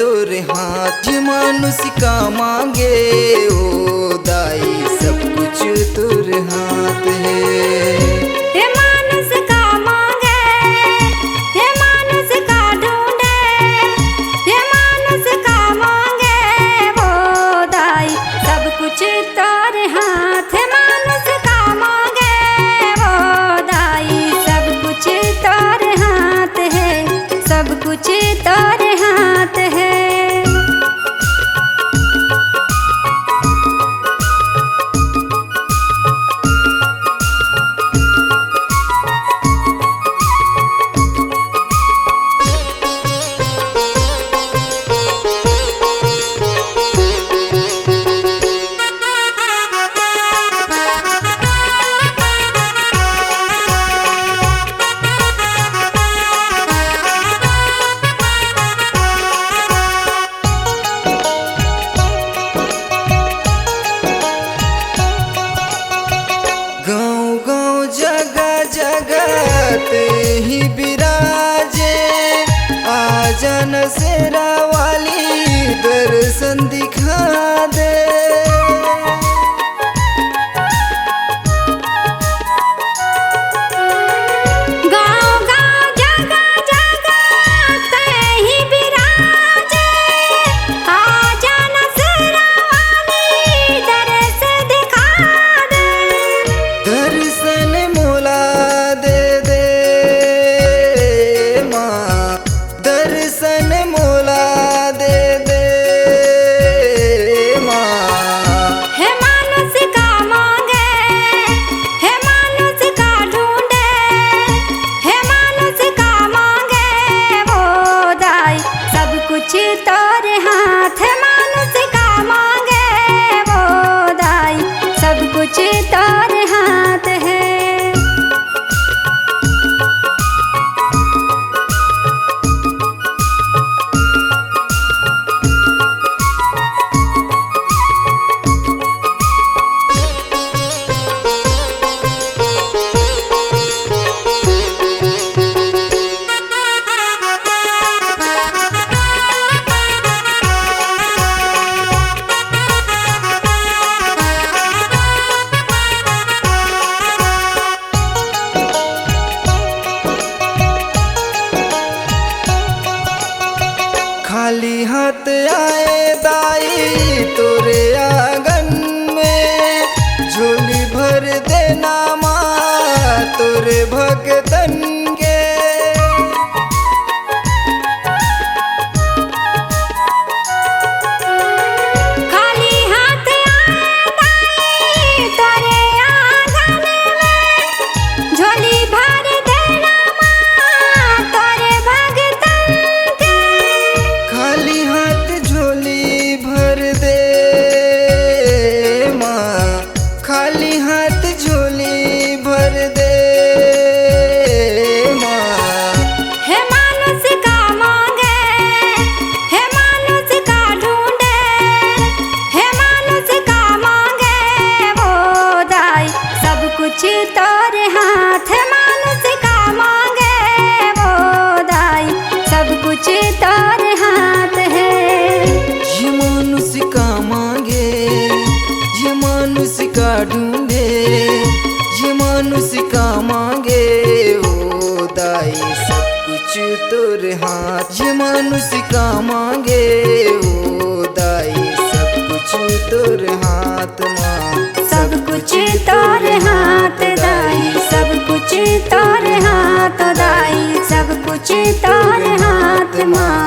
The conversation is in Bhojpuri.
तोर हाथ मानुष का मांगे ओ दाई सब कुछ तोर हाथ है। हे मानुष का मांगे, हे मानुष का ढूंढे, हे मानुष का मांगे वो दाई सब कुछ तोरे हाथ। हे मानुष का मांगे वो दाई सब कुछ तोरे हाथ है, सब कुछ तोरे हाथ है। गाँव गाँव जगह जगह ते ही बिराजे आजन शेरा वाली दर्शन दिखा दे। गाँव गाँव जगह जगह ते ही बिराजे आजन शेरा वाली दर्श दिखा दे। दर्शन मोला दे दे माँ, दर्शन मोला दे दे माँ। हे मानुष का मांगे, हे मानुष का ढूंढे, हे मानुष का मांगे वो दाई सब कुछ तोरे हाथ। हे मानुष का मांगे वो दाई सब कुछ तोरे हाथ है। खाली हाथ आए दाई तोरे आंगन में, झोली भर देना माँ तोरे भगतन के। खाली हाथ आए दाई तोरे आंगन में, झोली भर देना माँ तोरे भगतन के। खाली हाथ झोली भर दे माँ, खाली हाथ झोली भर दे माँ। हे मानुष का मांगे, हे मानुष का ढूंढे, हे मानुष का मांगे वो दाई सब कुछ तोरे हाथ। हे मानुष का मांगे वो दाई सब कुछ तोरे हाथ है। ये मानुष का मांगे, ये मानुष का ढूंढे, ये मानुष का मांगे ओ दाई सब कुछ तोरे हाथ। ये मानुष का मांगे ओ दाई सब कुछ तोरे हाथ माँ। सब कुछ तोरे हाथ दाई सब कुछ तोरे हाथ दाई सब कुछ तोरे हाथ माँ।